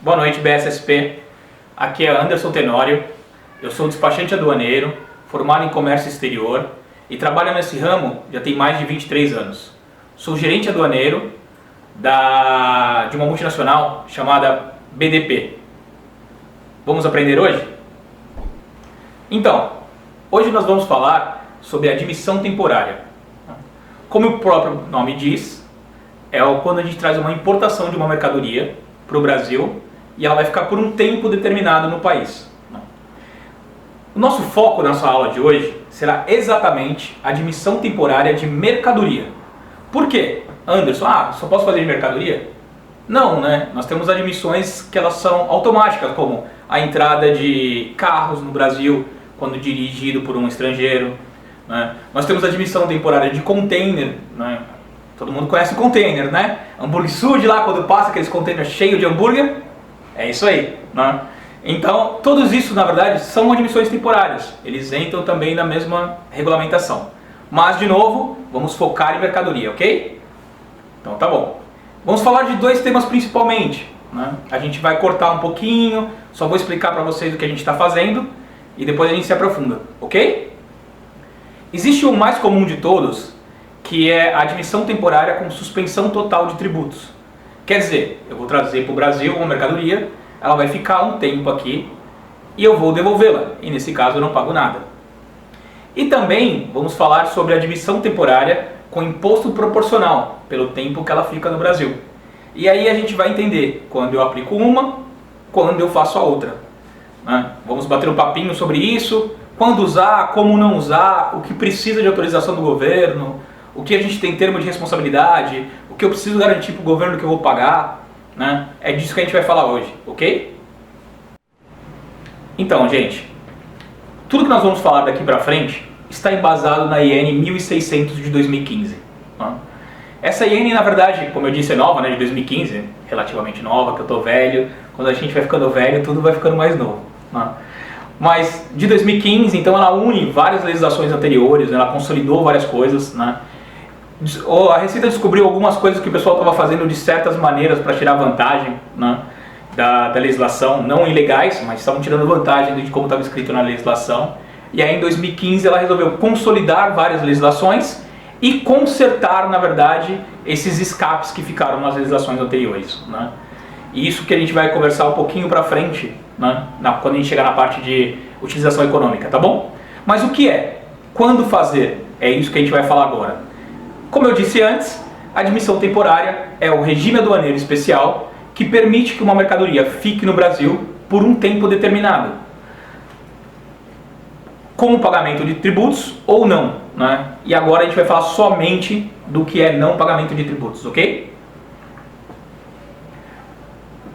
Boa noite, BSSP. Aqui é Anderson Tenório. Eu sou despachante aduaneiro, formado em comércio exterior e trabalho nesse ramo já tem mais de 23 anos. Sou gerente aduaneiro de uma multinacional chamada BDP. Vamos aprender hoje? Então, hoje nós vamos falar sobre admissão temporária. Como o próprio nome diz, é quando a gente traz uma importação de uma mercadoria para o Brasil e ela vai ficar por um tempo determinado no país. O nosso foco nessa aula de hoje será exatamente a admissão temporária de mercadoria. Por quê? Anderson, só posso fazer de mercadoria? Não, né? Nós temos admissões que elas são automáticas, como a entrada de carros no Brasil quando dirigido por um estrangeiro, né? Nós temos admissão temporária de container, né? Todo mundo conhece container, né? Hambúrguer Sud lá, quando passa aqueles containers cheios de hambúrguer, é isso aí, né? Então, todos isso, na verdade, são admissões temporárias. Eles entram também na mesma regulamentação. Mas, de novo, vamos focar em mercadoria, ok? Então, tá bom. Vamos falar de dois temas principalmente, né? A gente vai cortar um pouquinho, só vou explicar para vocês o que a gente está fazendo e depois a gente se aprofunda, ok? Existe o mais comum de todos, que é a admissão temporária com suspensão total de tributos. Quer dizer, eu vou trazer para o Brasil uma mercadoria, ela vai ficar um tempo aqui e eu vou devolvê-la, e nesse caso eu não pago nada. E também vamos falar sobre a admissão temporária com imposto proporcional, pelo tempo que ela fica no Brasil. E aí a gente vai entender quando eu aplico uma, quando eu faço a outra, né? Vamos bater um papinho sobre isso, quando usar, como não usar, o que precisa de autorização do governo, o que a gente tem em termos de responsabilidade, o que eu preciso garantir para o governo que eu vou pagar, né? É disso que a gente vai falar hoje, ok? Então, gente, tudo que nós vamos falar daqui para frente está embasado na IN 1600 de 2015. Né? Essa IN, na verdade, como eu disse, é nova, né, de 2015, relativamente nova, que eu estou velho. Quando a gente vai ficando velho, tudo vai ficando mais novo. Né? Mas de 2015, então, ela une várias legislações anteriores, ela consolidou várias coisas, né? A Receita descobriu algumas coisas que o pessoal estava fazendo de certas maneiras para tirar vantagem, né, da legislação, não ilegais, mas estavam tirando vantagem de como estava escrito na legislação. E aí em 2015 ela resolveu consolidar várias legislações e consertar, na verdade, esses escapes que ficaram nas legislações anteriores, né? E isso que a gente vai conversar um pouquinho para frente, né, quando a gente chegar na parte de utilização econômica, tá bom? Mas o que é? Quando fazer? É isso que a gente vai falar agora. Como eu disse antes, a admissão temporária é o regime aduaneiro especial que permite que uma mercadoria fique no Brasil por um tempo determinado, com o pagamento de tributos ou não, né? E agora a gente vai falar somente do que é não pagamento de tributos, ok?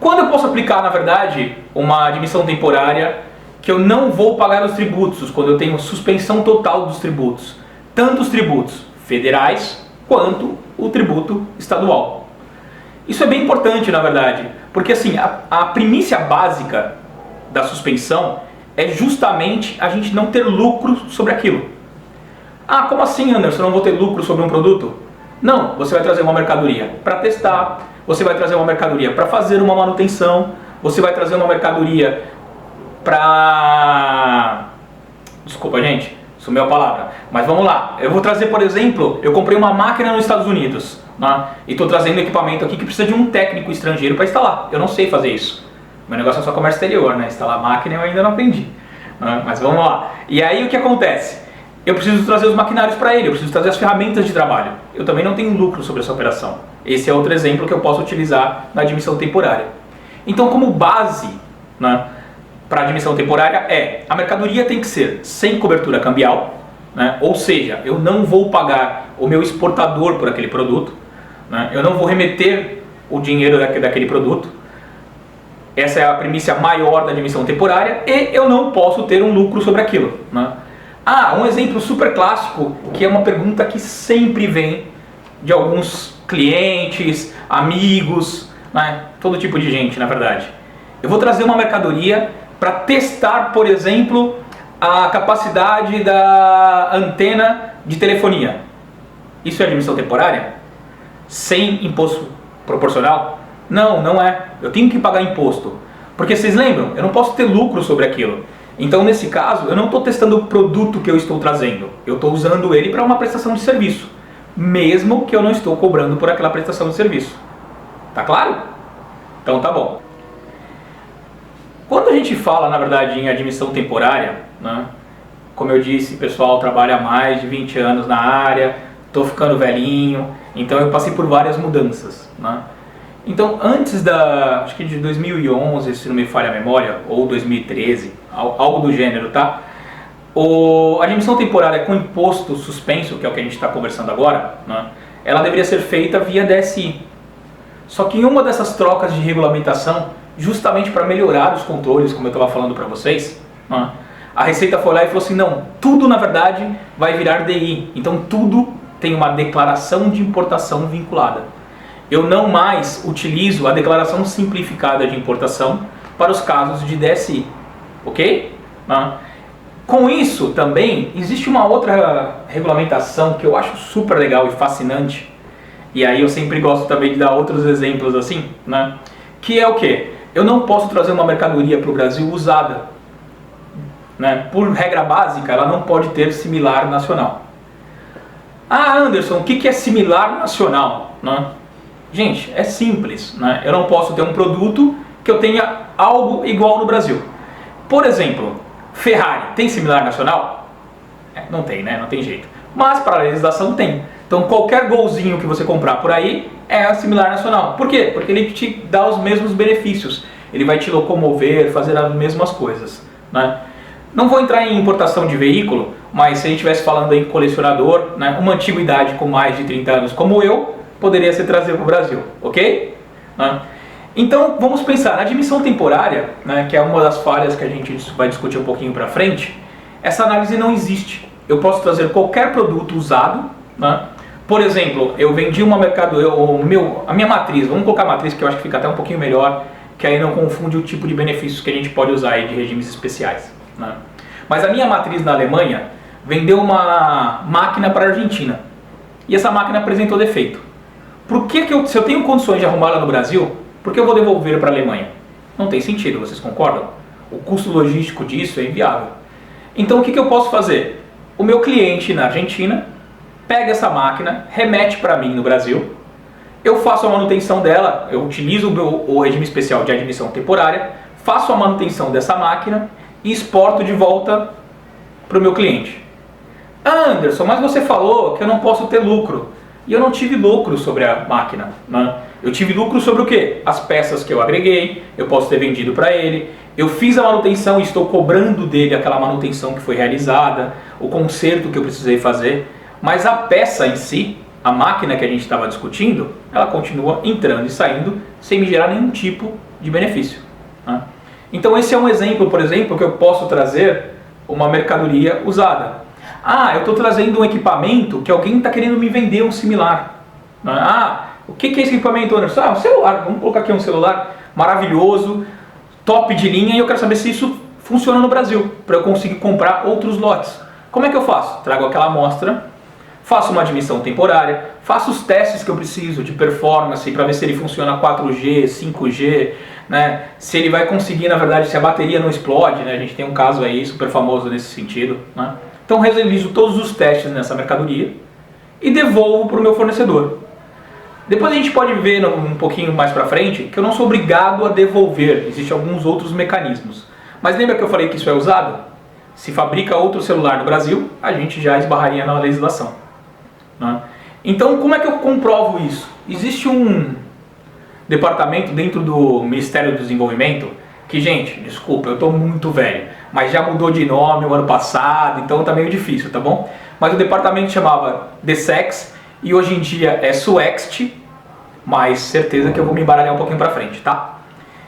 Quando eu posso aplicar, na verdade, uma admissão temporária que eu não vou pagar os tributos, quando eu tenho suspensão total dos tributos, tanto os tributos federais quanto o tributo estadual. Isso é bem importante, na verdade, porque assim, a primícia básica da suspensão é justamente a gente não ter lucro sobre aquilo. Como assim, Anderson, eu não vou ter lucro sobre um produto? Não, você vai trazer uma mercadoria para testar, você vai trazer uma mercadoria para fazer uma manutenção, você vai trazer uma mercadoria para... Desculpa, gente, sumiu a palavra, mas vamos lá. Eu vou trazer, por exemplo, eu comprei uma máquina nos Estados Unidos, né? E estou trazendo equipamento aqui que precisa de um técnico estrangeiro para instalar. Eu não sei fazer isso. Meu negócio é só comércio exterior, né? Instalar máquina eu ainda não aprendi, né? Mas vamos lá. E aí o que acontece? Eu preciso trazer os maquinários para ele, eu preciso trazer as ferramentas de trabalho. Eu também não tenho lucro sobre essa operação. Esse é outro exemplo que eu posso utilizar na admissão temporária. Então, como base, né, para admissão temporária a mercadoria tem que ser sem cobertura cambial, né? Ou seja, eu não vou pagar o meu exportador por aquele produto, né? Eu não vou remeter o dinheiro daquele produto. Essa é a primícia maior da admissão temporária e eu não posso ter um lucro sobre aquilo, né? Um exemplo super clássico, que é uma pergunta que sempre vem de alguns clientes, amigos, né? Todo tipo de gente, na verdade. Eu vou trazer uma mercadoria para testar, por exemplo, a capacidade da antena de telefonia. Isso é admissão temporária? Sem imposto proporcional? Não, não é. Eu tenho que pagar imposto. Porque vocês lembram? Eu não posso ter lucro sobre aquilo. Então, nesse caso, eu não estou testando o produto que eu estou trazendo. Eu estou usando ele para uma prestação de serviço. Mesmo que eu não estou cobrando por aquela prestação de serviço. Tá claro? Então tá bom. Quando a gente fala, na verdade, em admissão temporária, né, como eu disse, pessoal, trabalha há mais de 20 anos na área, estou ficando velhinho, então eu passei por várias mudanças. Né? Então, antes acho que de 2011, se não me falha a memória, ou 2013, algo do gênero, tá? A admissão temporária com imposto suspenso, que é o que a gente está conversando agora, né, ela deveria ser feita via DSI. Só que em uma dessas trocas de regulamentação, justamente para melhorar os controles, como eu estava falando para vocês, né, a Receita foi lá e falou assim, não, tudo na verdade vai virar DI, então tudo tem uma declaração de importação vinculada. Eu não mais utilizo a declaração simplificada de importação para os casos de DSI, ok? Com isso também existe uma outra regulamentação que eu acho super legal e fascinante, e aí eu sempre gosto também de dar outros exemplos assim, né? Que é o que? Eu não posso trazer uma mercadoria para o Brasil usada, né? Por regra básica, ela não pode ter similar nacional. Ah, Anderson, o que é similar nacional? Né? Gente, é simples, né? Eu não posso ter um produto que eu tenha algo igual no Brasil. Por exemplo, Ferrari tem similar nacional? Não tem, né? Não tem jeito. Mas para a legislação tem. Então qualquer golzinho que você comprar por aí é similar nacional. Por quê? Porque ele te dá os mesmos benefícios. Ele vai te locomover, fazer as mesmas coisas, né? Não vou entrar em importação de veículo, mas se a gente estivesse falando em colecionador, né, uma antiguidade com mais de 30 anos como eu, poderia ser trazido para o Brasil, ok? Então vamos pensar, na admissão temporária, né, que é uma das falhas que a gente vai discutir um pouquinho para frente, essa análise não existe. Eu posso trazer qualquer produto usado, né? Por exemplo, eu vendi uma mercadoria, a minha matriz, vamos colocar a matriz que eu acho que fica até um pouquinho melhor, que aí não confunde o tipo de benefícios que a gente pode usar aí de regimes especiais. Né? Mas a minha matriz na Alemanha vendeu uma máquina para a Argentina e essa máquina apresentou defeito. Por que se eu tenho condições de arrumá-la no Brasil, por que eu vou devolver para a Alemanha? Não tem sentido, vocês concordam? O custo logístico disso é inviável. Então o que eu posso fazer? O meu cliente na Argentina pega essa máquina, remete para mim no Brasil, eu faço a manutenção dela, eu utilizo o regime especial de admissão temporária, faço a manutenção dessa máquina e exporto de volta para o meu cliente. Anderson, mas você falou que eu não posso ter lucro. E eu não tive lucro sobre a máquina. Né? Eu tive lucro sobre o quê? As peças que eu agreguei, eu posso ter vendido para ele, eu fiz a manutenção e estou cobrando dele aquela manutenção que foi realizada, o conserto que eu precisei fazer, mas a peça em si, a máquina que a gente estava discutindo, ela continua entrando e saindo sem me gerar nenhum tipo de benefício. Né? Então esse é um exemplo, por exemplo, que eu posso trazer uma mercadoria usada. Ah, eu estou trazendo um equipamento que alguém está querendo me vender um similar. Ah, o que é esse equipamento, Anderson? Ah, um celular, vamos colocar aqui um celular maravilhoso, top de linha, e eu quero saber se isso funciona no Brasil, para eu conseguir comprar outros lotes. Como é que eu faço? Trago aquela amostra, faço uma admissão temporária, faço os testes que eu preciso de performance para ver se ele funciona 4G, 5G, né? Se ele vai conseguir, na verdade, se a bateria não explode, né? A gente tem um caso aí super famoso nesse sentido, né? Então realizo todos os testes nessa mercadoria e devolvo para o meu fornecedor. Depois a gente pode ver um pouquinho mais para frente que eu não sou obrigado a devolver, existem alguns outros mecanismos. Mas lembra que eu falei que isso é usado? Se fabrica outro celular no Brasil, a gente já esbarraria na legislação. Né? Então como é que eu comprovo isso? Existe um departamento dentro do Ministério do Desenvolvimento que, gente, desculpa, eu estou muito velho, mas já mudou de nome o ano passado, então está meio difícil, tá bom? Mas o departamento chamava DSEX e hoje em dia é SUEXT, mas certeza que eu vou me embaralhar um pouquinho para frente, tá?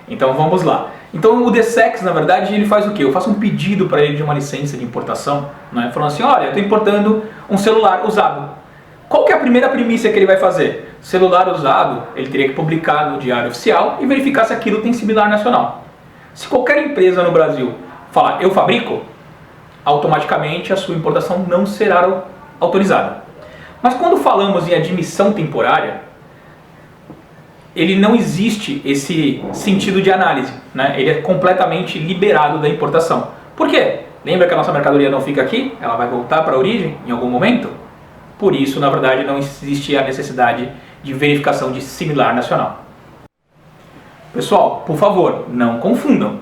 Então vamos lá. Então o DSEX, na verdade, ele faz o quê? Eu faço um pedido para ele de uma licença de importação, né? Falando assim, olha, eu estou importando um celular usado. Qual que é a primeira premissa que ele vai fazer? Celular usado, ele teria que publicar no Diário Oficial e verificar se aquilo tem similar nacional. Se qualquer empresa no Brasil falar, eu fabrico, automaticamente a sua importação não será autorizada. Mas quando falamos em admissão temporária, ele não existe esse sentido de análise, né? Ele é completamente liberado da importação. Por quê? Lembra que a nossa mercadoria não fica aqui? Ela vai voltar para a origem em algum momento? Por isso, na verdade, não existe a necessidade de verificação de similar nacional. Pessoal, por favor, não confundam,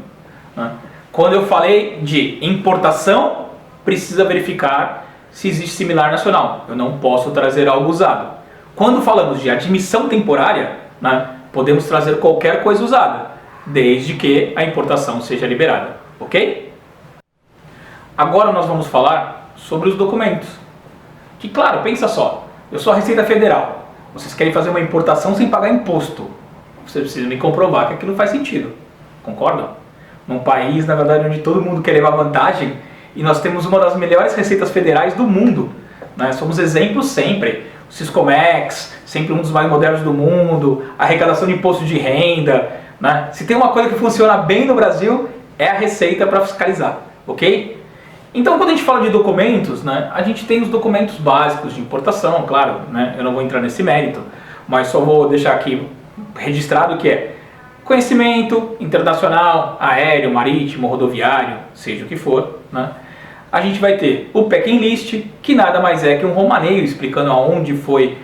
né? Quando eu falei de importação, precisa verificar se existe similar nacional. Eu não posso trazer algo usado. Quando falamos de admissão temporária, né, podemos trazer qualquer coisa usada, desde que a importação seja liberada, ok? Agora nós vamos falar sobre os documentos. Que claro, pensa só, eu sou a Receita Federal, vocês querem fazer uma importação sem pagar imposto. Você precisa me comprovar que aquilo faz sentido, concordam? Num país, na verdade, onde todo mundo quer levar vantagem, e nós temos uma das melhores receitas federais do mundo, né? Somos exemplos sempre. O Siscomex, sempre um dos mais modernos do mundo, arrecadação de imposto de renda, né? Se tem uma coisa que funciona bem no Brasil, é a Receita para fiscalizar, ok? Então, quando a gente fala de documentos, né, a gente tem os documentos básicos de importação, claro, né? Eu não vou entrar nesse mérito, mas só vou deixar aqui registrado que é conhecimento internacional, aéreo, marítimo, rodoviário, seja o que for, né? A gente vai ter o packing list, que nada mais é que um romaneio explicando aonde foi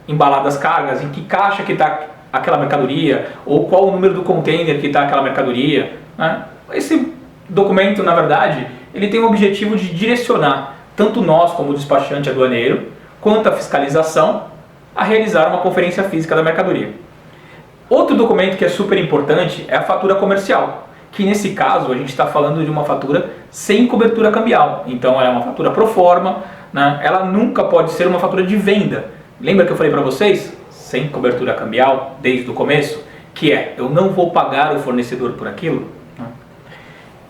embaladas as cargas, em que caixa que está aquela mercadoria, ou qual o número do container que está aquela mercadoria, né? Esse documento, na verdade, ele tem o objetivo de direcionar tanto nós, como o despachante aduaneiro, quanto a fiscalização, a realizar uma conferência física da mercadoria. Outro documento que é super importante é a fatura comercial, que nesse caso a gente está falando de uma fatura sem cobertura cambial. Então ela é uma fatura pro forma, né? Ela nunca pode ser uma fatura de venda. Lembra que eu falei para vocês? Sem cobertura cambial, desde o começo, que é, eu não vou pagar o fornecedor por aquilo. Né?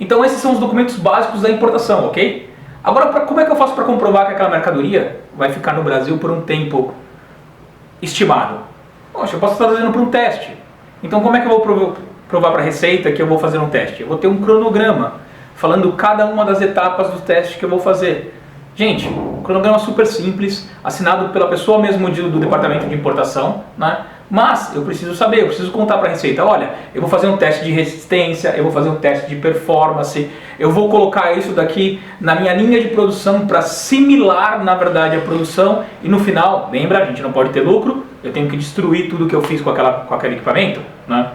Então esses são os documentos básicos da importação, ok? Agora, como é que eu faço para comprovar que aquela mercadoria vai ficar no Brasil por um tempo estimado? Poxa, eu posso estar fazendo para um teste. Então como é que eu vou provar para a Receita que eu vou fazer um teste? Eu vou ter um cronograma falando cada uma das etapas do teste que eu vou fazer. Gente, um cronograma super simples, assinado pela pessoa mesmo do departamento de importação, né? Mas eu preciso saber, eu preciso contar para a Receita, olha, eu vou fazer um teste de resistência, eu vou fazer um teste de performance, eu vou colocar isso daqui na minha linha de produção para similar, na verdade, a produção, e no final, lembra, a gente não pode ter lucro, eu tenho que destruir tudo que eu fiz com aquele equipamento, né?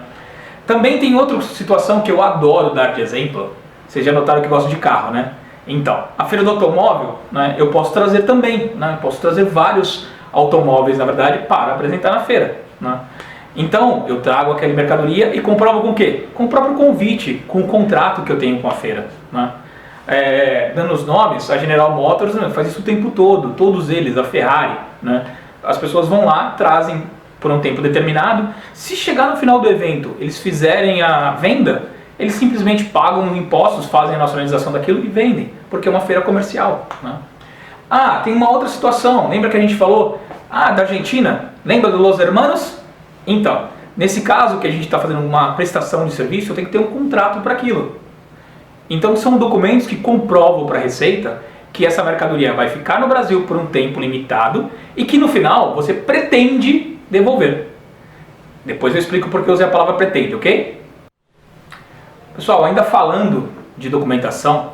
Também tem outra situação que eu adoro dar de exemplo, vocês já notaram que eu gosto de carro, né? Então, a feira do automóvel, né, eu posso trazer também, né? Eu posso trazer vários automóveis, na verdade, para apresentar na feira, né? Então, eu trago aquela mercadoria e comprovo com o quê? Com o próprio convite, com o contrato que eu tenho com a feira, né? Dando os nomes, a General Motors, né, faz isso o tempo todo, todos eles, a Ferrari, né? As pessoas vão lá, trazem por um tempo determinado, se chegar no final do evento, eles fizerem a venda, eles simplesmente pagam impostos, fazem a nacionalização daquilo e vendem, porque é uma feira comercial, né? Ah, tem uma outra situação, lembra que a gente falou da Argentina? Lembra do Los Hermanos? Então, nesse caso que a gente está fazendo uma prestação de serviço, eu tenho que ter um contrato para aquilo. Então são documentos que comprovam para a Receita que essa mercadoria vai ficar no Brasil por um tempo limitado e que no final você pretende devolver. Depois eu explico porque eu usei a palavra pretende, ok? Pessoal, ainda falando de documentação,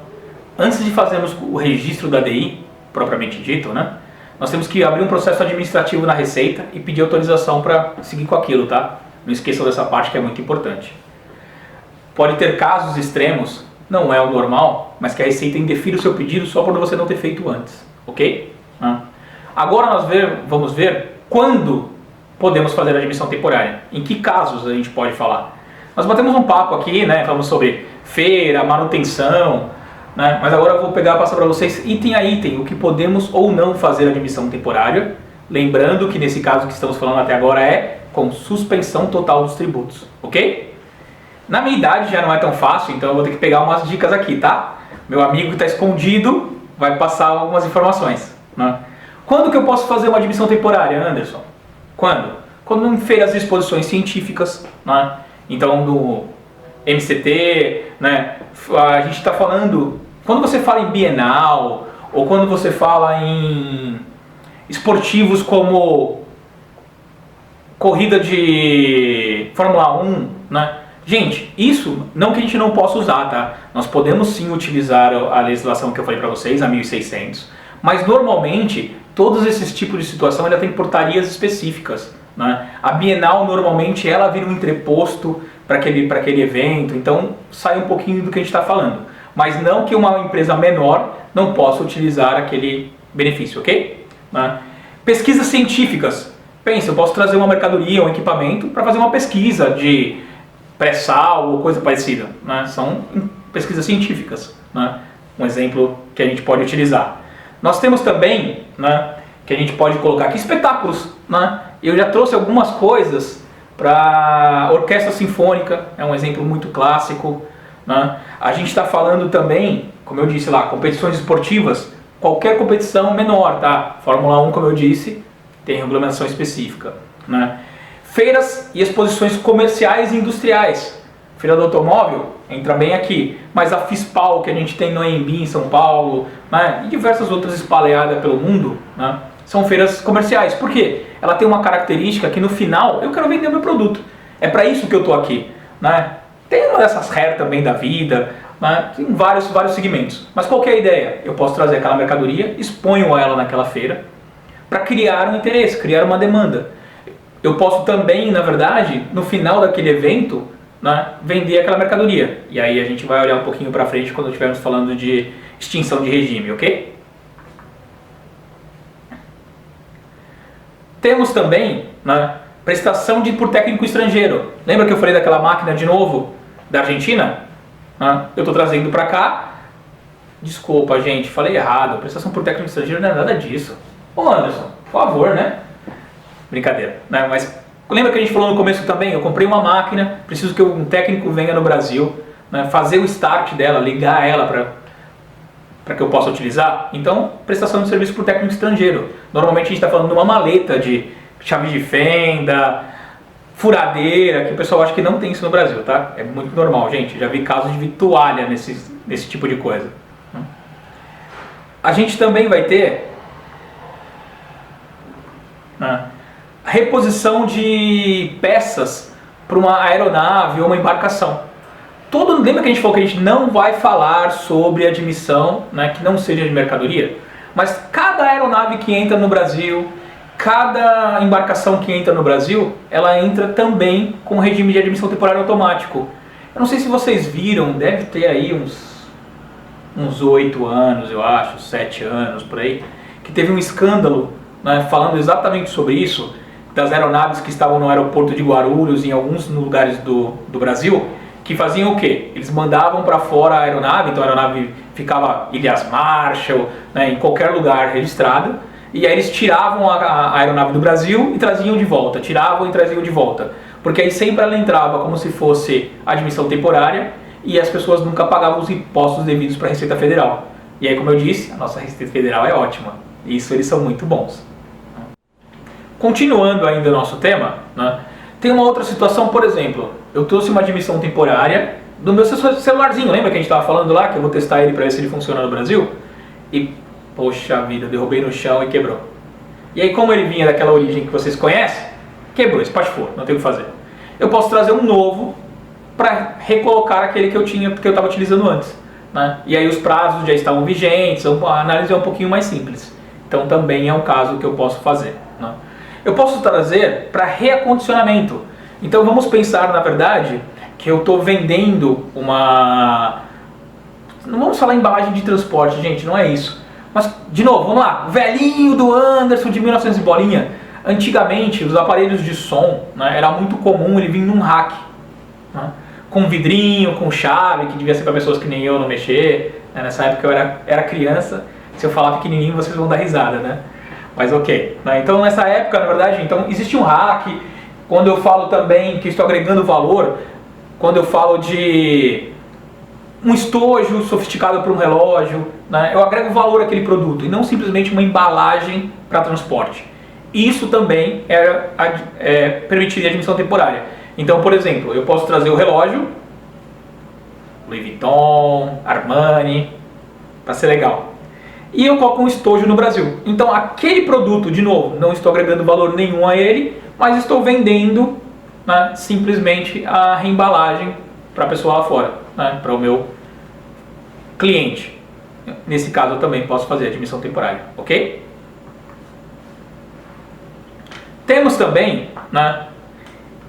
antes de fazermos o registro da DI, propriamente dito, né? Nós temos que abrir um processo administrativo na Receita e pedir autorização para seguir com aquilo, tá? Não esqueçam dessa parte que é muito importante. Pode ter casos extremos, não é o normal, mas que a Receita indefira o seu pedido só por você não ter feito antes, ok? Agora nós vamos ver quando podemos fazer a admissão temporária. Em que casos a gente pode falar? Nós batemos um papo aqui, né? Falamos sobre feira, manutenção, né? Mas agora eu vou passar para vocês item a item, o que podemos ou não fazer a admissão temporária. Lembrando que nesse caso que estamos falando até agora é com suspensão total dos tributos, ok? Na minha idade já não é tão fácil, então eu vou ter que pegar umas dicas aqui, tá? Meu amigo que está escondido vai passar algumas informações, né? Quando que eu posso fazer uma admissão temporária, Anderson? Quando? Quando em feiras e exposições científicas, né? Então do MCT, né? A gente está falando, quando você fala em Bienal, ou quando você fala em esportivos como corrida de Fórmula 1, né? Gente, isso não que a gente não possa usar, tá? Nós podemos sim utilizar a legislação que eu falei para vocês, a 1600, mas normalmente todos esses tipos de situação ela tem portarias específicas, né? A Bienal normalmente ela vira um entreposto para aquele evento, então sai um pouquinho do que a gente está falando, mas não que uma empresa menor não possa utilizar aquele benefício, ok? Né? Pesquisas científicas. Pensa, eu posso trazer uma mercadoria, um equipamento para fazer uma pesquisa de pré-sal ou coisa parecida, né? São pesquisas científicas, né? Um exemplo que a gente pode utilizar. Nós temos também, né, que a gente pode colocar aqui espetáculos, né? Eu já trouxe algumas coisas para orquestra sinfônica, é um exemplo muito clássico, né? A gente está falando também, como eu disse lá, competições esportivas, qualquer competição menor, tá? Fórmula 1, como eu disse, tem regulamentação específica, né? Feiras e exposições comerciais e industriais. Feira do automóvel entra bem aqui, mas a FISPAL que a gente tem no AMB em São Paulo, né, e diversas outras espalhadas pelo mundo, né, são feiras comerciais. Por quê? Ela tem uma característica que no final eu quero vender o meu produto. É para isso que eu estou aqui, né? Tem uma dessas hair também da vida, né, tem vários segmentos. Mas qual que é a ideia? Eu posso trazer aquela mercadoria, exponho ela naquela feira para criar um interesse, criar uma demanda. Eu posso também, na verdade, no final daquele evento, né, vender aquela mercadoria. E aí a gente vai olhar um pouquinho para frente quando estivermos falando de extinção de regime, ok? Temos também, né, prestação por técnico estrangeiro. Lembra que eu falei daquela máquina de novo da Argentina? Eu estou trazendo para cá. Desculpa, gente, falei errado. Prestação por técnico estrangeiro não é nada disso. Ô Anderson, por favor, né? Brincadeira, né? Mas lembra que a gente falou no começo também? Eu comprei uma máquina, preciso que um técnico venha no Brasil, né, fazer o start dela, ligar ela para que eu possa utilizar. Então, prestação de serviço por técnico estrangeiro. Normalmente a gente está falando de uma maleta de chave de fenda, furadeira, que o pessoal acha que não tem isso no Brasil, tá? É muito normal, gente. Já vi casos de toalha nesse tipo de coisa. A gente também vai ter reposição de peças para uma aeronave ou uma embarcação. Lembra que a gente falou que a gente não vai falar sobre admissão, né, que não seja de mercadoria? Mas cada aeronave que entra no Brasil, cada embarcação que entra no Brasil, ela entra também com regime de admissão temporária automático. Eu não sei se vocês viram, deve ter aí uns 8 anos, eu acho, 7 anos, por aí, que teve um escândalo, né, falando exatamente sobre isso, das aeronaves que estavam no aeroporto de Guarulhos, em alguns lugares do Brasil, que faziam o quê? Eles mandavam para fora a aeronave, então a aeronave ficava Ilhas Marshall, né, em qualquer lugar registrado, e aí eles tiravam a aeronave do Brasil e traziam de volta, tiravam e traziam de volta, porque aí sempre ela entrava como se fosse admissão temporária e as pessoas nunca pagavam os impostos devidos para a Receita Federal. E aí, como eu disse, a nossa Receita Federal é ótima, isso eles são muito bons. Continuando ainda o nosso tema, né, tem uma outra situação, por exemplo, eu trouxe uma admissão temporária do meu celularzinho, lembra que a gente estava falando lá, que eu vou testar ele para ver se ele funciona no Brasil? E, poxa vida, derrubei no chão e quebrou. E aí, como ele vinha daquela origem que vocês conhecem, quebrou, espatifou, não tem o que fazer. Eu posso trazer um novo para recolocar aquele que eu tinha, porque eu estava utilizando antes, né? E aí os prazos já estavam vigentes, a análise é um pouquinho mais simples. Então também é um caso que eu posso fazer, né? Eu posso trazer para reacondicionamento. Então vamos pensar, na verdade, que eu estou vendendo uma... Não vamos falar embalagem de transporte, gente, não é isso. Mas, de novo, vamos lá. Velhinho do Anderson de 1900 e bolinha. Antigamente, os aparelhos de som, né, era muito comum ele vir num rack, né, com vidrinho, com chave, que devia ser para pessoas que nem eu não mexer. Né? Nessa época eu era criança. Se eu falar pequenininho, vocês vão dar risada, né? Mas ok. Né? Então nessa época, na verdade, então, existia um hack. Quando eu falo também que estou agregando valor, quando eu falo de um estojo sofisticado para um relógio, né, eu agrego valor àquele produto e não simplesmente uma embalagem para transporte. Isso também permitiria admissão temporária. Então, por exemplo, eu posso trazer o relógio, Louis Vuitton, Armani, para ser legal. e eu coloco um estojo no Brasil. Então aquele produto, de novo, não estou agregando valor nenhum a ele, mas estou vendendo, né, simplesmente a reembalagem para a pessoa lá fora, né, para o meu cliente. Nesse caso eu também posso fazer admissão temporária, ok? Temos também, né,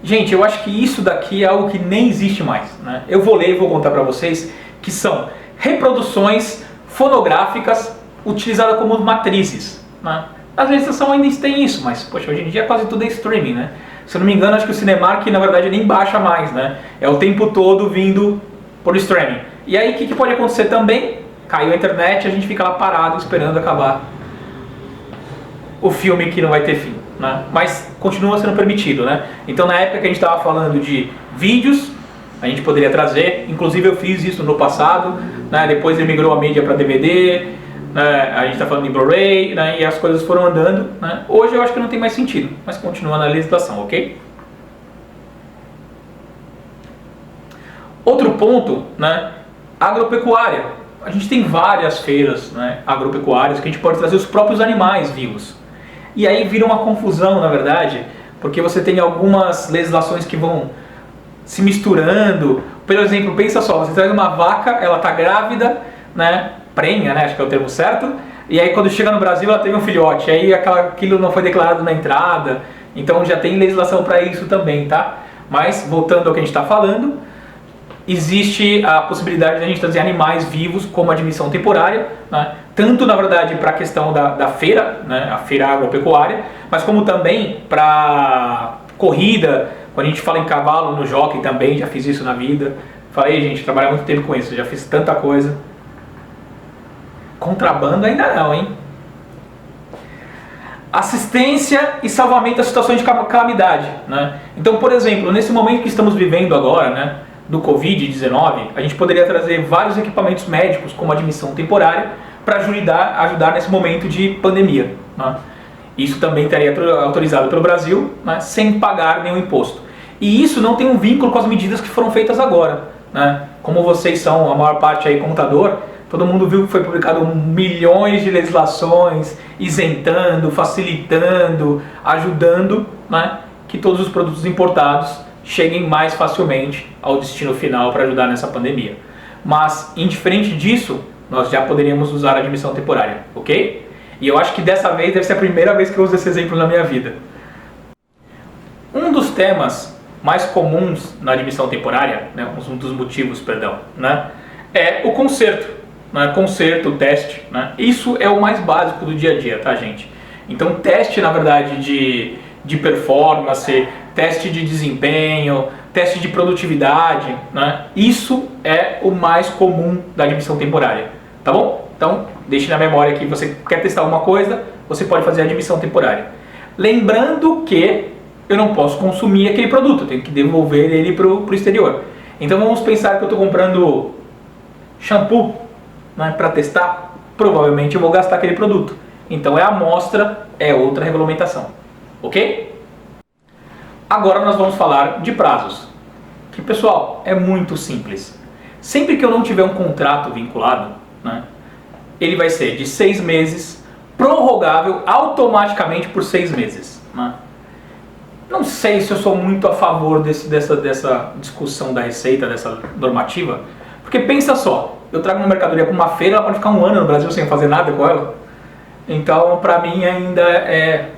gente, eu acho que isso daqui é algo que nem existe mais, né? Eu vou ler e vou contar para vocês que são reproduções fonográficas utilizadas como matrizes, né? Às vezes legislação ainda tem isso, mas poxa, hoje em dia quase tudo é streaming, né? Se eu não me engano, acho que o Cinemark na verdade nem baixa mais, né? É o tempo todo vindo por streaming. E aí o que pode acontecer também? Caiu a internet, a gente fica lá parado esperando acabar o filme que não vai ter fim, né? Mas continua sendo permitido, né? Então na época que a gente estava falando de vídeos, a gente poderia trazer, inclusive eu fiz isso no passado, né? Depois ele migrou a mídia para DVD, né? A gente está falando em Blu-ray, né? E as coisas foram andando, né? Hoje eu acho que não tem mais sentido, mas continua na legislação, ok? Outro ponto, né? Agropecuária. A gente tem várias feiras, né, agropecuárias que a gente pode trazer os próprios animais vivos. E aí vira uma confusão, na verdade, porque você tem algumas legislações que vão se misturando. Por exemplo, pensa só, você traz uma vaca, ela está grávida, né, prenha, né, acho que é o termo certo, e aí quando chega no Brasil ela teve um filhote, aí aquilo não foi declarado na entrada, então já tem legislação para isso também, tá? Mas, voltando ao que a gente está falando, existe a possibilidade de a gente trazer animais vivos como admissão temporária, né? Tanto na verdade para a questão da feira, né? A feira agropecuária, mas como também para corrida, quando a gente fala em cavalo, no jockey também, já fiz isso na vida. Falei, gente, trabalhei muito tempo com isso, já fiz tanta coisa. Contrabando ainda não, hein? Assistência e salvamento às situações de calamidade, né? Então, por exemplo, nesse momento que estamos vivendo agora, né, do Covid-19, a gente poderia trazer vários equipamentos médicos como admissão temporária para ajudar nesse momento de pandemia, né? Isso também estaria autorizado pelo Brasil, né, sem pagar nenhum imposto. E isso não tem um vínculo com as medidas que foram feitas agora, né? Como vocês são, a maior parte aí contador, todo mundo viu que foi publicado milhões de legislações, isentando, facilitando, ajudando, né, que todos os produtos importados cheguem mais facilmente ao destino final para ajudar nessa pandemia. Mas, indiferente disso, nós já poderíamos usar a admissão temporária, ok? E eu acho que dessa vez deve ser a primeira vez que eu uso esse exemplo na minha vida. Um dos temas mais comuns na admissão temporária, né, um dos motivos, perdão, né, é o conserto, né, conserto, teste, né? Isso é o mais básico do dia a dia, tá, gente? Então, teste, na verdade, de performance, teste de desempenho, teste de produtividade, né? Isso é o mais comum da admissão temporária, tá bom? Então, deixe na memória que você quer testar alguma coisa, você pode fazer a admissão temporária. Lembrando que eu não posso consumir aquele produto, eu tenho que devolver ele para o exterior. Então vamos pensar que eu estou comprando shampoo, né, para testar, provavelmente eu vou gastar aquele produto. Então é amostra, é outra regulamentação, ok? Agora nós vamos falar de prazos, que pessoal, é muito simples. Sempre que eu não tiver um contrato vinculado, né, ele vai ser de 6 meses, prorrogável automaticamente por 6 meses. Né? Não sei se eu sou muito a favor dessa discussão da receita, dessa normativa, porque pensa só, eu trago uma mercadoria para uma feira, ela pode ficar um ano no Brasil sem fazer nada com ela. Então, para mim ainda é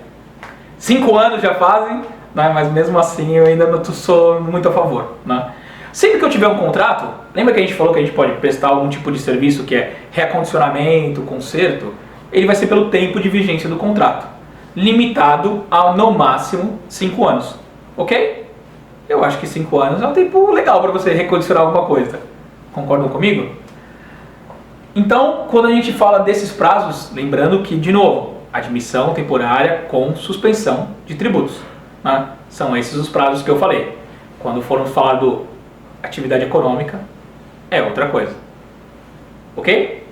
5 anos já fazem, né? Mas mesmo assim eu ainda não sou muito a favor. Né? Sempre que eu tiver um contrato, lembra que a gente falou que a gente pode prestar algum tipo de serviço que é reacondicionamento, conserto? Ele vai ser pelo tempo de vigência do contrato, limitado a no máximo 5 anos, ok? Eu acho que 5 anos é um tempo legal para você recondicionar alguma coisa. Concordam comigo? Então, quando a gente fala desses prazos, lembrando que, de novo, admissão temporária com suspensão de tributos. Né? São esses os prazos que eu falei. Quando formos falar do atividade econômica, é outra coisa. Ok?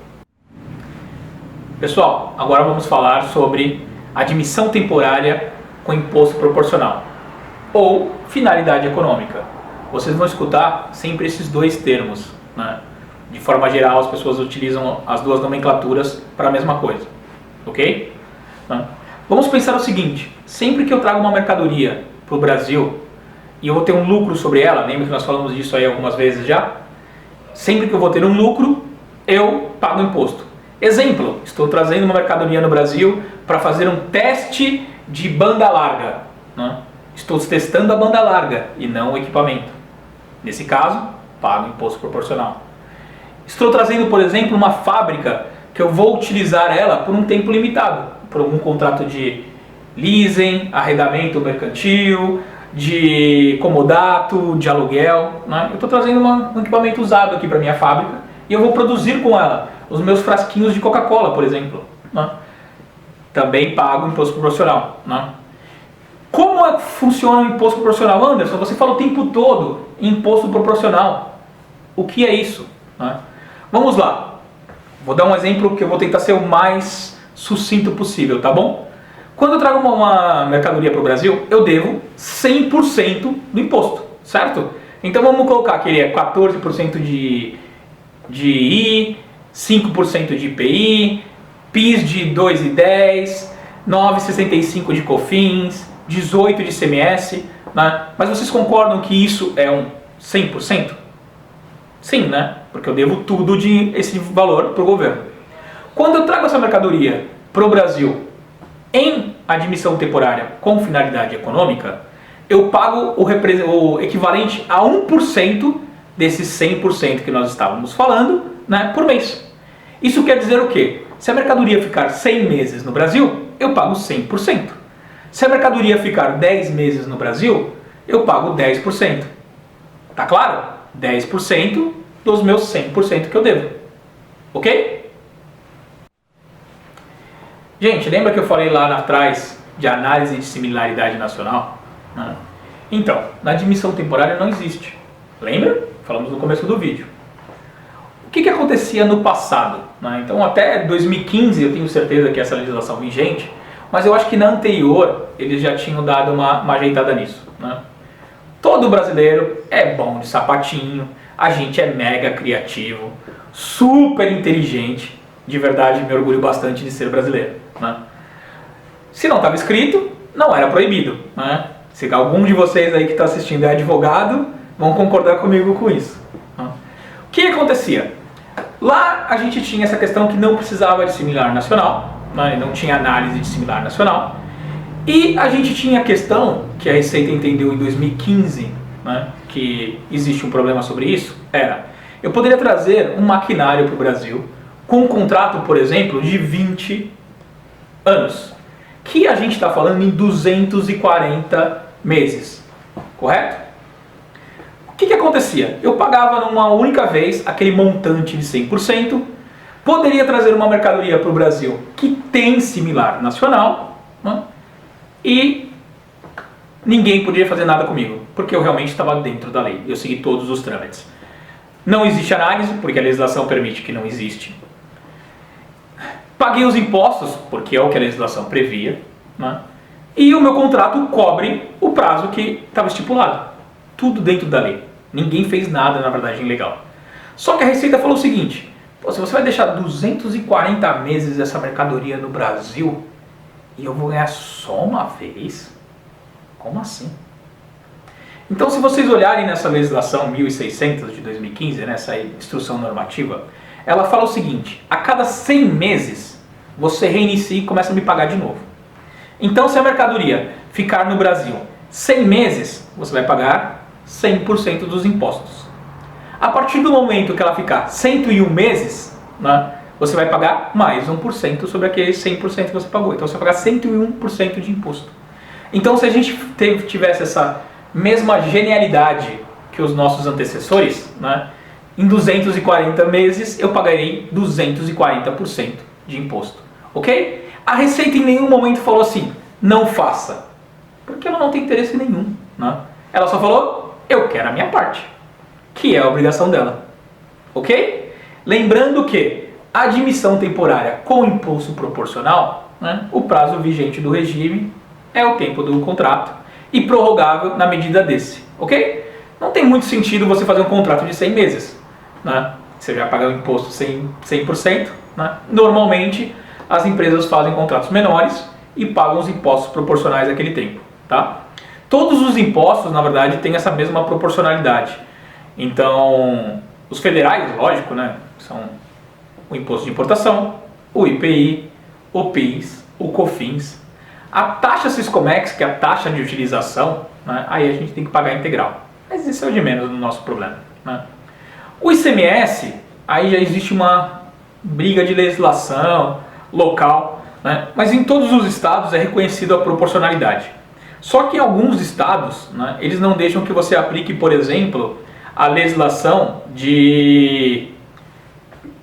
Pessoal, agora vamos falar sobre admissão temporária com imposto proporcional ou finalidade econômica. Vocês vão escutar sempre esses dois termos, né? De forma geral, as pessoas utilizam as duas nomenclaturas para a mesma coisa, ok? Vamos pensar o seguinte, sempre que eu trago uma mercadoria para o Brasil e eu vou ter um lucro sobre ela, lembra que nós falamos disso aí algumas vezes já? Sempre que eu vou ter um lucro, eu pago imposto. Exemplo, estou trazendo uma mercadoria no Brasil para fazer um teste de banda larga. Estou testando a banda larga e não o equipamento. Nesse caso, pago imposto proporcional. Estou trazendo, por exemplo, uma fábrica que eu vou utilizar ela por um tempo limitado, por algum contrato de leasing, arrendamento mercantil, de comodato, de aluguel. Eu estou trazendo um equipamento usado aqui para minha fábrica e eu vou produzir com ela os meus frasquinhos de Coca-Cola, por exemplo. Também pago imposto proporcional. Como funciona o imposto proporcional, Anderson? Você fala o tempo todo em imposto proporcional. O que é isso? Vamos lá. Vou dar um exemplo que eu vou tentar ser o mais sucinto possível, tá bom? Quando eu trago uma mercadoria para o Brasil, eu devo 100% do imposto, certo? Então vamos colocar que ele é 14% de I, 5% de IPI, PIS de 2,10, 9,65 de COFINS, 18 de ICMS, Mas vocês concordam que isso é um 100%? Sim, né? Porque eu devo tudo esse valor para o governo. Quando eu trago essa mercadoria para o Brasil em admissão temporária com finalidade econômica, eu pago o equivalente a 1% desses 100% que nós estávamos falando, por mês. Isso quer dizer o quê? Se a mercadoria ficar 100 meses no Brasil, eu pago 100%. Se a mercadoria ficar 10 meses no Brasil, eu pago 10%. Tá claro? 10% dos meus 100% que eu devo. Ok? Gente, lembra que eu falei lá atrás de análise de similaridade nacional? Então, na admissão temporária não existe. Lembra? Falamos no começo do vídeo. O que acontecia no passado? Então, até 2015 eu tenho certeza que essa legislação vigente, mas eu acho que na anterior eles já tinham dado uma ajeitada nisso. Todo brasileiro é bom de sapatinho, a gente é mega criativo, super inteligente, de verdade me orgulho bastante de ser brasileiro. Se não estava escrito, não era proibido. Se algum de vocês aí que está assistindo é advogado, vão concordar comigo com isso. O que acontecia? Lá a gente tinha essa questão que não precisava de similar nacional, não tinha análise de similar nacional, e a gente tinha a questão que a Receita entendeu em 2015, que existe um problema sobre isso, eu poderia trazer um maquinário para o Brasil com um contrato, por exemplo, de 20 anos, que a gente está falando em 240 meses, correto? O que acontecia? Eu pagava numa única vez aquele montante de 100%, poderia trazer uma mercadoria para o Brasil que tem similar nacional, e ninguém podia fazer nada comigo, porque eu realmente estava dentro da lei, eu segui todos os trâmites. Não existe análise, porque a legislação permite que não existe. Paguei os impostos, porque é o que a legislação previa, e o meu contrato cobre o prazo que estava estipulado. Tudo dentro da lei. Ninguém fez nada, na verdade, ilegal. Só que a Receita falou o seguinte: se você vai deixar 240 meses essa mercadoria no Brasil e eu vou ganhar só uma vez? Como assim? Então, se vocês olharem nessa legislação 1600 de 2015, nessa instrução normativa, ela fala o seguinte: a cada 100 meses você reinicia e começa a me pagar de novo. Então, se a mercadoria ficar no Brasil 100 meses, você vai pagar 100% dos impostos. A partir do momento que ela ficar 101 meses, você vai pagar mais 1% sobre aqueles 100% que você pagou. Então você vai pagar 101% de imposto. Então, se a gente tivesse essa mesma genialidade que os nossos antecessores, em 240 meses eu pagarei 240% de imposto. Ok? A Receita em nenhum momento falou assim: não faça. Porque ela não tem interesse nenhum. Ela só falou: eu quero a minha parte, que é a obrigação dela. Ok? Lembrando que a admissão temporária com imposto proporcional, o prazo vigente do regime é o tempo do contrato e prorrogável na medida desse. Ok? Não tem muito sentido você fazer um contrato de 100 meses. você vai pagar o imposto 100%, né? Normalmente as empresas fazem contratos menores e pagam os impostos proporcionais àquele tempo, tá? Todos os impostos, na verdade, têm essa mesma proporcionalidade. Então, os federais, lógico, né, são o imposto de importação, o IPI, o PIS, o COFINS. A taxa Siscomex, que é a taxa de utilização, né, aí a gente tem que pagar integral. Mas isso é o de menos no nosso problema, né? O ICMS, aí já existe uma briga de legislação local, né? Mas em todos os estados é reconhecido a proporcionalidade. Só que em alguns estados, né, eles não deixam que você aplique, por exemplo, a legislação de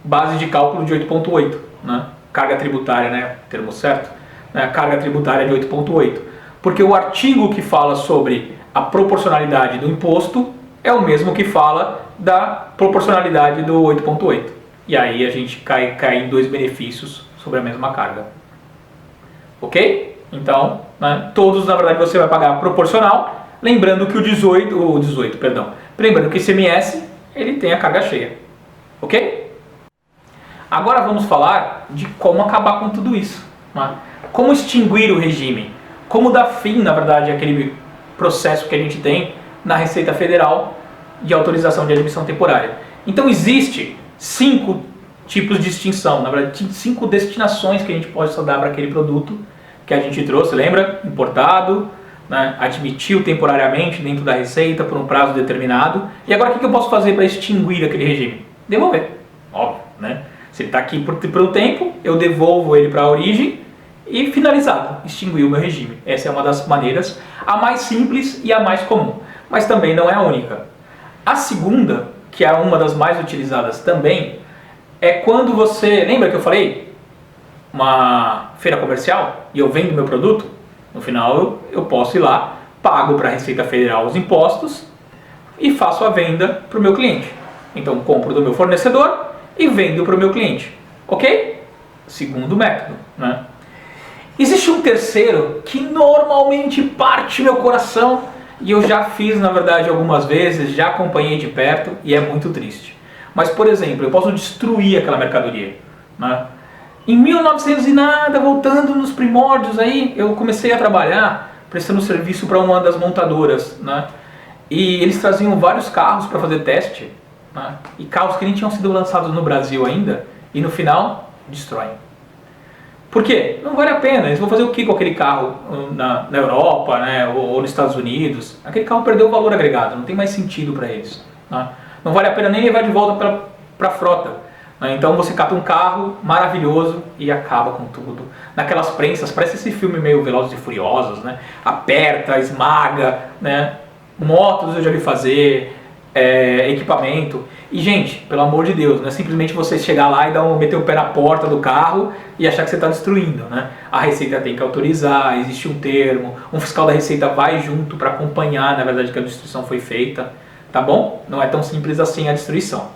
base de cálculo de 8.8, né? Carga tributária, né, termo certo, né, carga tributária de 8.8, porque o artigo que fala sobre a proporcionalidade do imposto é o mesmo que fala da proporcionalidade do 8.8. E aí a gente cai em dois benefícios sobre a mesma carga. Ok? Então, né, todos, na verdade, você vai pagar proporcional, lembrando que lembrando que o ICMS, ele tem a carga cheia. Ok? Agora vamos falar de como acabar com tudo isso, né? Como extinguir o regime, como dar fim, na verdade, àquele processo que a gente tem na Receita Federal de autorização de admissão temporária. Então existe 5 tipos de extinção, na verdade 5 destinações que a gente pode só dar para aquele produto que a gente trouxe, lembra? Importado, né? Admitiu temporariamente dentro da Receita por um prazo determinado. E agora o que eu posso fazer para extinguir aquele regime? Devolver, óbvio, né? Se ele está aqui por um tempo, eu devolvo ele para a origem e finalizado, extinguir o meu regime. Essa é uma das maneiras, a mais simples e a mais comum, mas também não é a única. A segunda, que é uma das mais utilizadas também, é quando você, lembra que eu falei? Uma feira comercial e eu vendo meu produto, no final eu posso ir lá, pago para a Receita Federal os impostos e faço a venda para o meu cliente. Então compro do meu fornecedor e vendo para o meu cliente. Ok? Segundo método, né? Existe um terceiro que normalmente parte meu coração e eu já fiz, na verdade, algumas vezes, já acompanhei de perto e é muito triste. Mas, por exemplo, eu posso destruir aquela mercadoria, né? Em 1900 e nada, voltando nos primórdios aí, eu comecei a trabalhar prestando serviço para uma das montadoras, né? E eles traziam vários carros para fazer teste, né? E carros que nem tinham sido lançados no Brasil ainda, e no final, destroem. Por quê? Não vale a pena. Eles vão fazer o que com aquele carro na Europa, né? ou nos Estados Unidos? Aquele carro perdeu o valor agregado, não tem mais sentido para eles, né? Não vale a pena nem levar de volta para a frota. Então você cata um carro maravilhoso e acaba com tudo. Naquelas prensas, parece esse filme meio Velozes e Furiosos, né? Aperta, esmaga, né? Motos eu já vi fazer, equipamento. E gente, pelo amor de Deus, não é simplesmente você chegar lá e meter o pé na porta do carro e achar que você está destruindo, né? A Receita tem que autorizar, existe um termo, um fiscal da Receita vai junto para acompanhar, na verdade, que a destruição foi feita, tá bom? Não é tão simples assim a destruição.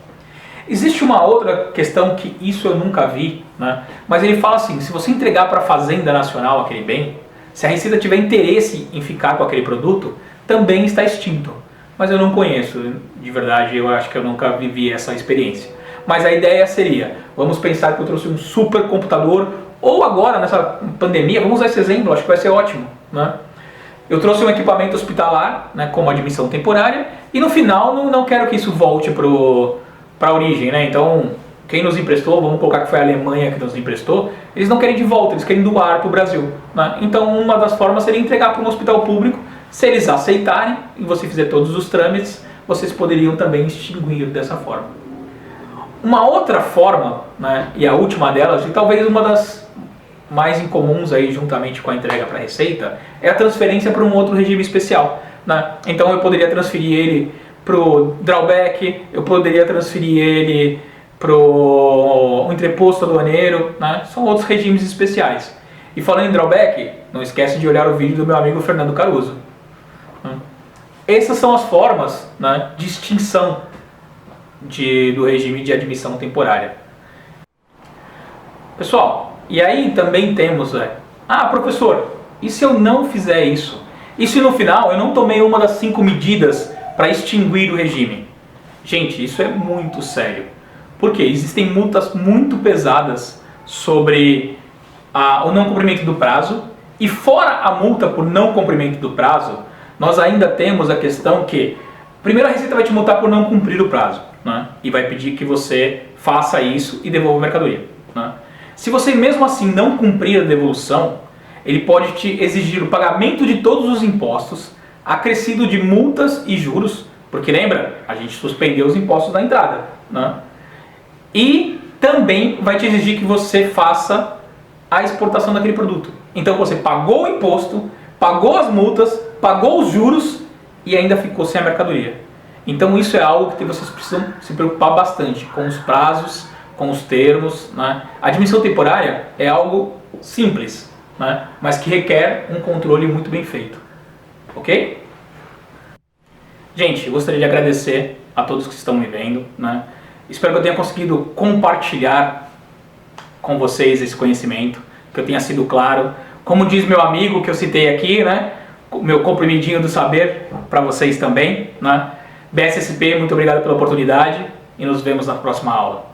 Existe uma outra questão que isso eu nunca vi, né? Mas ele fala assim, se você entregar para a Fazenda Nacional aquele bem, se a Receita tiver interesse em ficar com aquele produto, também está extinto. Mas eu não conheço, de verdade, eu acho que eu nunca vivi essa experiência. Mas a ideia seria, vamos pensar que eu trouxe um supercomputador, ou agora nessa pandemia, vamos usar esse exemplo, acho que vai ser ótimo, né? Eu trouxe um equipamento hospitalar, né, como admissão temporária, e no final não quero que isso volte para a origem, né? Então, quem nos emprestou, vamos colocar que foi a Alemanha que nos emprestou, eles não querem de volta, eles querem doar para o Brasil, né? Então, uma das formas seria entregar para um hospital público. Se eles aceitarem e você fizer todos os trâmites, vocês poderiam também extinguir dessa forma. Uma outra forma, né, e a última delas, e talvez uma das mais incomuns aí juntamente com a entrega para a Receita, é a transferência para um outro regime especial, né? Então eu poderia transferir ele para o drawback, eu poderia transferir ele para o entreposto aduaneiro, né? São outros regimes especiais. E falando em drawback, não esquece de olhar o vídeo do meu amigo Fernando Caruso. Essas são as formas, né, de extinção do regime de admissão temporária. Pessoal, e aí também temos, professor, e se eu não fizer isso? E se no final eu não tomei uma das 5 medidas para extinguir o regime? Gente, isso é muito sério. Por quê? Existem multas muito pesadas sobre o não cumprimento do prazo, e fora a multa por não cumprimento do prazo, nós ainda temos a questão que, primeiro, a Receita vai te multar por não cumprir o prazo, né? E vai pedir que você faça isso e devolva a mercadoria, né? Se você mesmo assim não cumprir a devolução, ele pode te exigir o pagamento de todos os impostos, acrescido de multas e juros, porque lembra, a gente suspendeu os impostos da entrada, né? E também vai te exigir que você faça a exportação daquele produto. Então você pagou o imposto, pagou as multas, pagou os juros e ainda ficou sem a mercadoria. Então isso é algo que vocês precisam se preocupar bastante com os prazos, com os termos, né? A admissão temporária é algo simples, né? Mas que requer um controle muito bem feito. Ok? Gente, eu gostaria de agradecer a todos que estão me vendo, né? Espero que eu tenha conseguido compartilhar com vocês esse conhecimento, que eu tenha sido claro. Como diz meu amigo que eu citei aqui, né? O meu comprimidinho do saber para vocês também, né? BSSP, muito obrigado pela oportunidade e nos vemos na próxima aula.